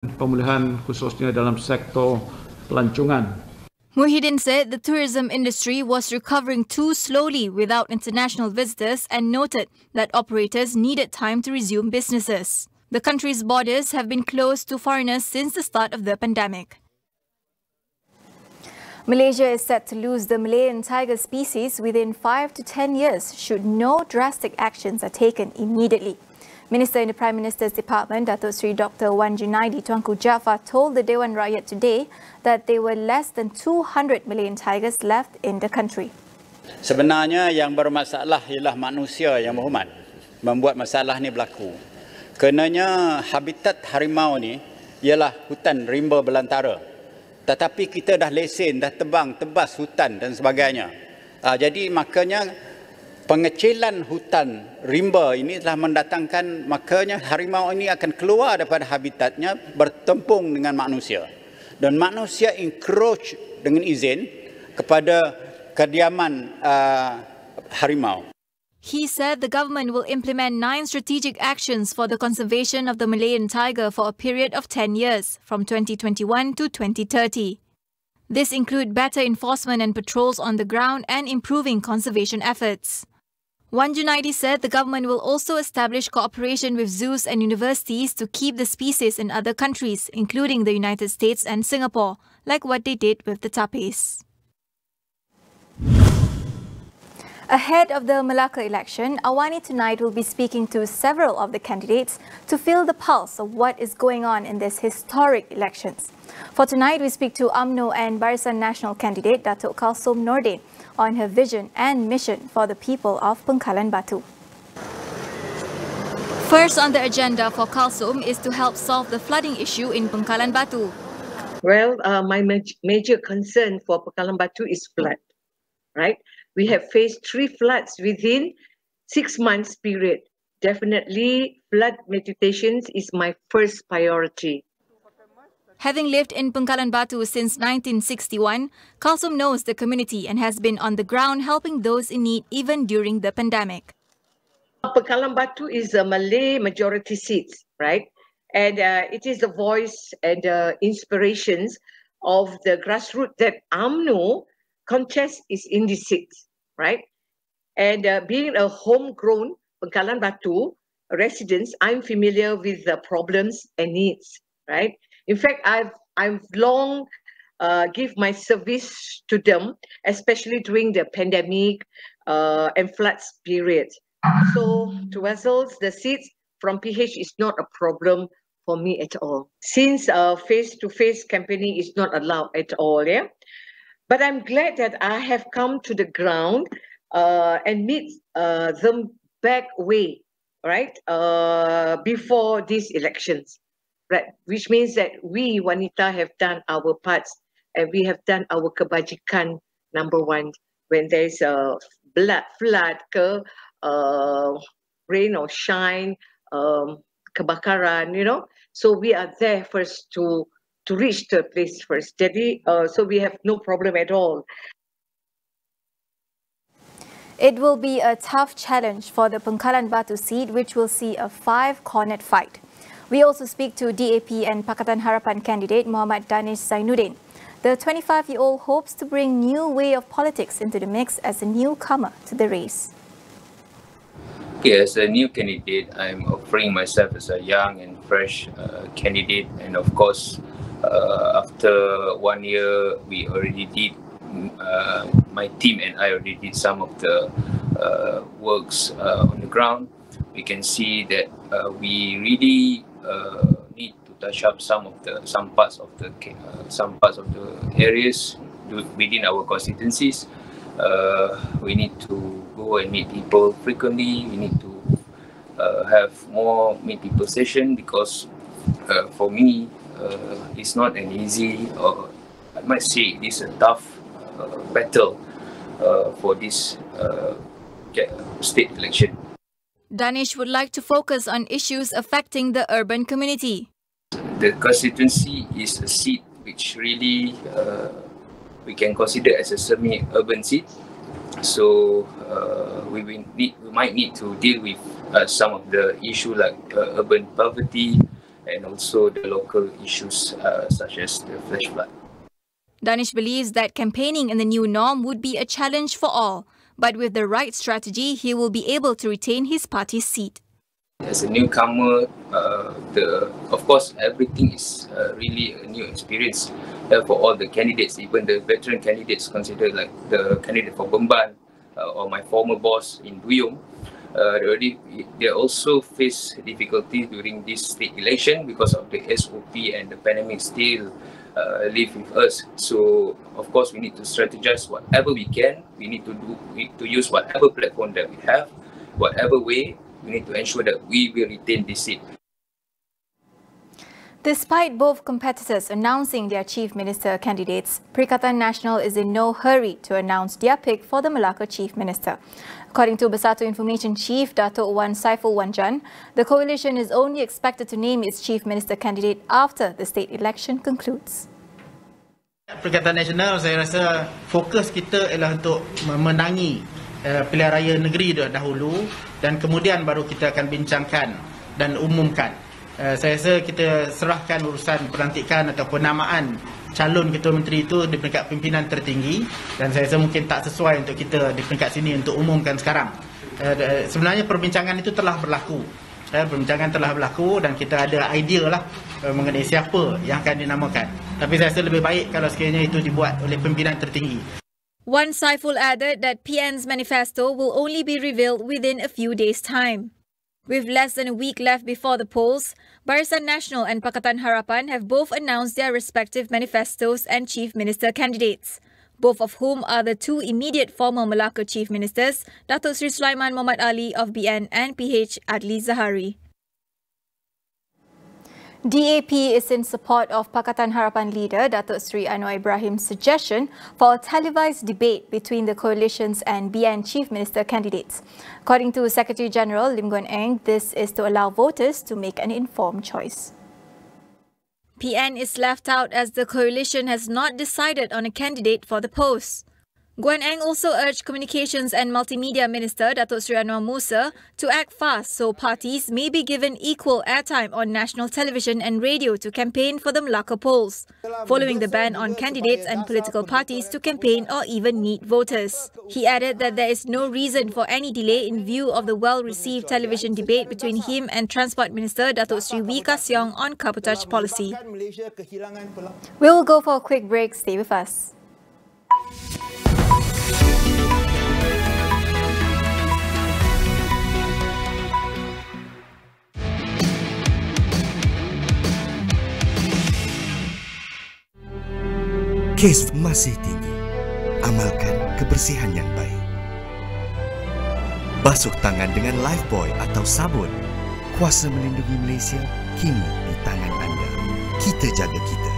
pemulihan khususnya dalam sektor pelancongan. Muhyiddin said the tourism industry was recovering too slowly without international visitors and noted that operators needed time to resume businesses. The country's borders have been closed to foreigners since the start of the pandemic. Malaysia is set to lose the Malayan tiger species within 5 to 10 years should no drastic actions are taken immediately. Minister in the Prime Minister's Department, Datuk Seri Dr. Wan Junaidi Tuanku Jaafar told the Dewan Rakyat today that there were less than 200 Malayan tigers left in the country. Sebenarnya yang bermasalah ialah manusia yang berhormat membuat masalah ni berlaku. Kenanya habitat harimau ni ialah hutan rimba belantara. Tetapi kita dah lesen, dah tebas hutan dan sebagainya. Jadi makanya pengecilan hutan rimba ini telah mendatangkan, makanya harimau ini akan keluar daripada habitatnya bertempung dengan manusia. Dan manusia encroach dengan izin kepada kediaman harimau. He said the government will implement 9 strategic actions for the conservation of the Malayan tiger for a period of 10 years, from 2021 to 2030. This include better enforcement and patrols on the ground and improving conservation efforts. Wan Junaidi said the government will also establish cooperation with zoos and universities to keep the species in other countries, including the United States and Singapore, like what they did with the tapis. Ahead of the Melaka election, AWANI tonight will be speaking to several of the candidates to feel the pulse of what is going on in these historic elections. For tonight, we speak to UMNO and Barisan Nasional candidate Datuk Kalsum Nordin on her vision and mission for the people of Pengkalan Batu. First on the agenda for Kalsum is to help solve the flooding issue in Pengkalan Batu. Well, my major concern for Pengkalan Batu is flood, right? We have faced 3 floods within 6 months period. Definitely, flood mitigation is my first priority. Having lived in Pengkalan Batu since 1961, Kalsum knows the community and has been on the ground helping those in need even during the pandemic. Pengkalan Batu is a Malay majority seat, right? And it is the voice and inspirations of the grassroots that UMNO contest is in this seat, right? And being a homegrown Pengkalan Batu residents, I'm familiar with the problems and needs, right? In fact, I've long give my service to them, especially during the pandemic and floods period. So to results, the seats from PH is not a problem for me at all. Since face-to-face campaigning is not allowed at all, yeah. But I'm glad that I have come to the ground and meet them back way, right? Before these elections. Right, which means that we wanita have done our parts and we have done our kebajikan number 1 when there's a flood, rain or shine, kebakaran, you know. So we are there first to reach the place first. So we have no problem at all. It will be a tough challenge for the Pengkalan Batu seat, which will see a 5-cornered fight. We also speak to DAP and Pakatan Harapan candidate Muhammad Danish Zainuddin. The 25-year-old hopes to bring new way of politics into the mix as a newcomer to the race. Okay, as a new candidate, I'm offering myself as a young and fresh candidate. And of course, after 1 year, we already did, my team and I already did some of the works on the ground. We can see that we really need to touch up some parts of the areas within our constituencies. We need to go and meet people frequently. We need to have more meet people session because for me it's not an easy, or I might say it's a tough battle for this state election. Danish would like to focus on issues affecting the urban community. The constituency is a seat which really we can consider as a semi-urban seat. So we might need to deal with some of the issues like urban poverty, and also the local issues such as the flash flood. Danish believes that campaigning in the new norm would be a challenge for all, but with the right strategy, he will be able to retain his party's seat. As a newcomer, of course, everything is really a new experience for all the candidates, even the veteran candidates considered like the candidate for Bemban or my former boss in Duyung. They also face difficulties during this state election because of the SOP and the pandemic still live with us. So, of course, we need to strategize whatever we can. We need to use whatever platform that we have, whatever way. We need to ensure that we will retain this seat. Despite both competitors announcing their chief minister candidates, Perikatan Nasional is in no hurry to announce their pick for the Melaka chief minister. According to Bersatu Information Chief Dato' Wan Saiful Wanjan, the coalition is only expected to name its chief minister candidate after the state election concludes. Perikatan Nasional, saya rasa fokus kita ialah untuk memenangi pilihan raya negeri dahulu dan kemudian baru kita akan bincangkan dan umumkan. Saya rasa kita serahkan urusan pelantikan atau penamaan calon ketua menteri itu di peringkat pimpinan tertinggi dan saya rasa mungkin tak sesuai untuk kita di peringkat sini untuk umumkan sekarang. Sebenarnya perbincangan itu telah berlaku. Perbincangan telah berlaku dan kita ada idea lah mengenai siapa yang akan dinamakan. Tapi saya rasa lebih baik kalau sekiranya itu dibuat oleh pimpinan tertinggi. Wan Saiful added that PN's manifesto will only be revealed within a few days' time. With less than a week left before the polls, Barisan Nasional and Pakatan Harapan have both announced their respective manifestos and chief minister candidates, both of whom are the two immediate former Melaka chief ministers, Datuk Sri Sulaiman Muhammad Ali of BN and PH Adli Zahari. DAP is in support of Pakatan Harapan leader Datuk Sri Anwar Ibrahim's suggestion for a televised debate between the coalitions and BN Chief Minister candidates. According to Secretary General Lim Guan Eng, this is to allow voters to make an informed choice. PN is left out as the coalition has not decided on a candidate for the post. Guan Eng also urged Communications and Multimedia Minister Datuk Sri Anwar Musa to act fast so parties may be given equal airtime on national television and radio to campaign for the Melaka polls, following the ban on candidates and political parties to campaign or even meet voters. He added that there is no reason for any delay in view of the well-received television debate between him and Transport Minister Datuk Sri Wee Ka Siong on cabotage policy. We will go for a quick break. Stay with us. Kes masih tinggi. Amalkan kebersihan yang baik. Basuh tangan dengan Lifebuoy atau sabun. Kuasa melindungi Malaysia kini di tangan anda. Kita jaga kita.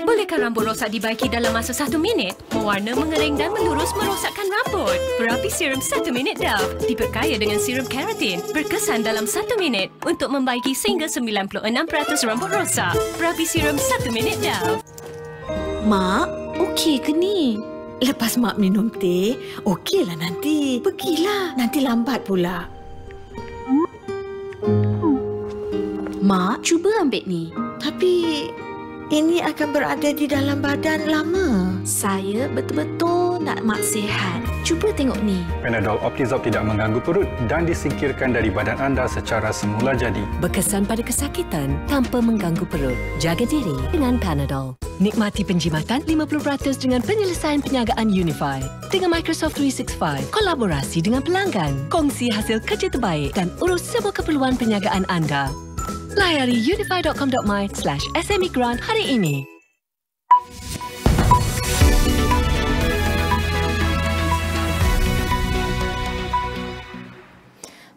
Bolehkah rambut rosak dibaiki dalam masa 1 minit? Mewarna, mengering dan melurus merosakkan rambut. Perapi serum 1 minit Dove diperkaya dengan serum keratin berkesan dalam 1 minit untuk membaiki sehingga 96% rambut rosak. Perapi serum 1 minit Dove. Mak, okey ke ni? Lepas Mak minum teh, okeylah nanti. Pergilah, nanti lambat pula. Mak, cuba ambil ni. Tapi ini akan berada di dalam badan lama. Saya betul-betul nak Mak sihat. Cuba tengok ni. Panadol Optizorb tidak mengganggu perut dan disingkirkan dari badan anda secara semula jadi. Berkesan pada kesakitan tanpa mengganggu perut. Jaga diri dengan Panadol. Nikmati penjimatan 50% dengan penyelesaian perniagaan Unify. Dengan Microsoft 365, kolaborasi dengan pelanggan. Kongsi hasil kerja terbaik dan urus semua keperluan perniagaan anda. Layari unify.com.my/SME Grant hari ini.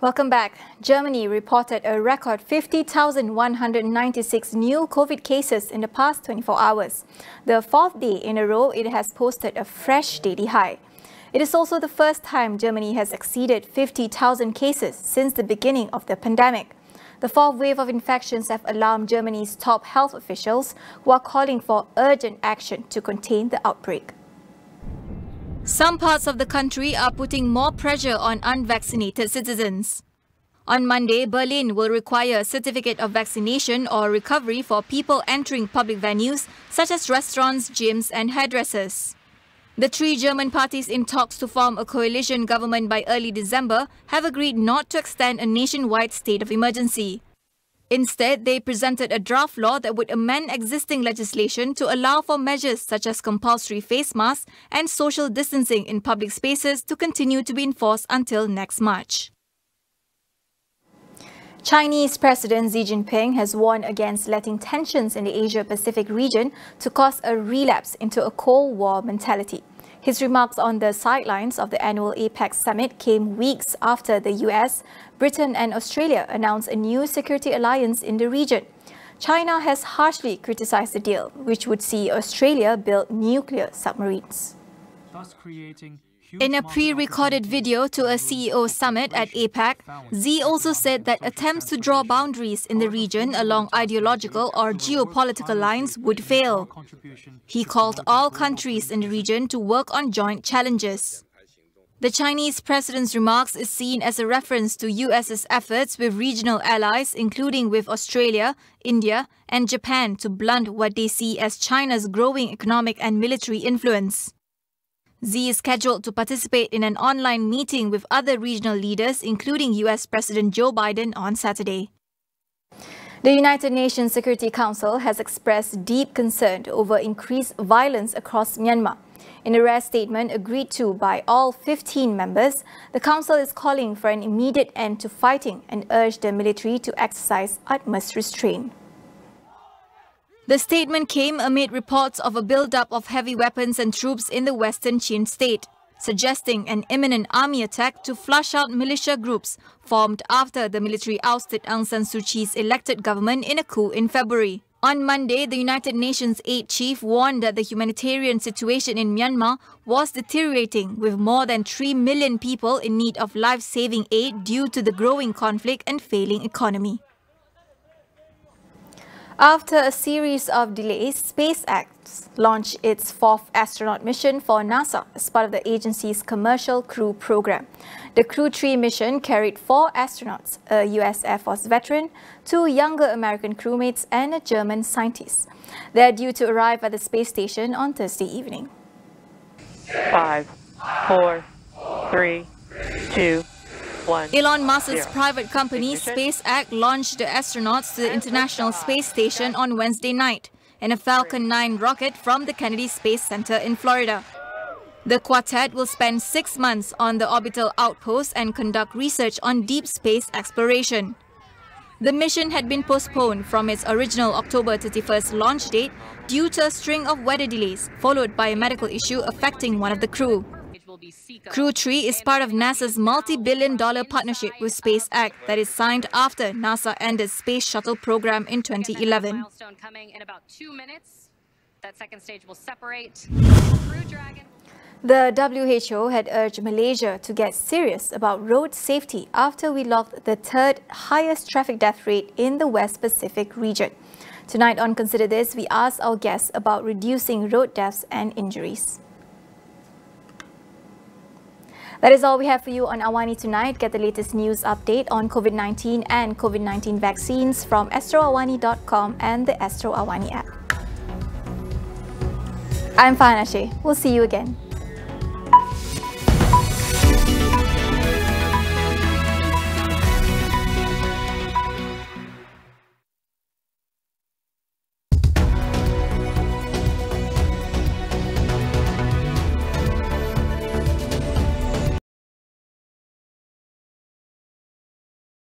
Welcome back. Germany reported a record 50,196 new COVID cases in the past 24 hours. The fourth day in a row it has posted a fresh daily high. It is also the first time Germany has exceeded 50,000 cases since the beginning of the pandemic. The fourth wave of infections have alarmed Germany's top health officials, who are calling for urgent action to contain the outbreak. Some parts of the country are putting more pressure on unvaccinated citizens. On Monday, Berlin will require a certificate of vaccination or recovery for people entering public venues such as restaurants, gyms and hairdressers. The three German parties in talks to form a coalition government by early December have agreed not to extend a nationwide state of emergency. Instead, they presented a draft law that would amend existing legislation to allow for measures such as compulsory face masks and social distancing in public spaces to continue to be enforced until next March. Chinese President Xi Jinping has warned against letting tensions in the Asia-Pacific region to cause a relapse into a Cold War mentality. His remarks on the sidelines of the annual APEC summit came weeks after the US, Britain and Australia announced a new security alliance in the region. China has harshly criticized the deal, which would see Australia build nuclear submarines. Thus creating In a pre-recorded video to a CEO summit at APEC, Xi also said that attempts to draw boundaries in the region along ideological or geopolitical lines would fail. He called all countries in the region to work on joint challenges. The Chinese president's remarks is seen as a reference to US's efforts with regional allies, including with Australia, India and Japan, to blunt what they see as China's growing economic and military influence. Xi is scheduled to participate in an online meeting with other regional leaders, including US President Joe Biden, on Saturday. The United Nations Security Council has expressed deep concern over increased violence across Myanmar. In a rare statement agreed to by all 15 members, the Council is calling for an immediate end to fighting and urged the military to exercise utmost restraint. The statement came amid reports of a build-up of heavy weapons and troops in the western Chin state, suggesting an imminent army attack to flush out militia groups formed after the military ousted Aung San Suu Kyi's elected government in a coup in February. On Monday, the United Nations aid chief warned that the humanitarian situation in Myanmar was deteriorating, with more than 3 million people in need of life-saving aid due to the growing conflict and failing economy. After a series of delays, SpaceX launched its fourth astronaut mission for NASA as part of the agency's Commercial Crew Program. The Crew 3 mission carried 4 astronauts, a US Air Force veteran, 2 younger American crewmates and a German scientist. They are due to arrive at the space station on Thursday evening. 5, 4, 3, 2, 1. Elon Musk's private company SpaceX launched the astronauts to the International Space Station on Wednesday night in a Falcon 9 rocket from the Kennedy Space Center in Florida. The quartet will spend 6 months on the orbital outpost and conduct research on deep space exploration. The mission had been postponed from its original October 31st launch date due to a string of weather delays, followed by a medical issue affecting one of the crew. Crew 3 is part of NASA's multi-billion-dollar partnership with SpaceX that is signed after NASA ended Space Shuttle program in 2011. Milestone coming in about 2 minutes. That second stage will separate. Crew Dragon. The WHO had urged Malaysia to get serious about road safety after we logged the 3rd highest traffic death rate in the West Pacific region. Tonight on Consider This, we asked our guests about reducing road deaths and injuries. That is all we have for you on AWANI tonight. Get the latest news update on COVID-19 and COVID-19 vaccines from astroawani.com and the Astro Awani app. I'm Farhana Sheikh. We'll see you again.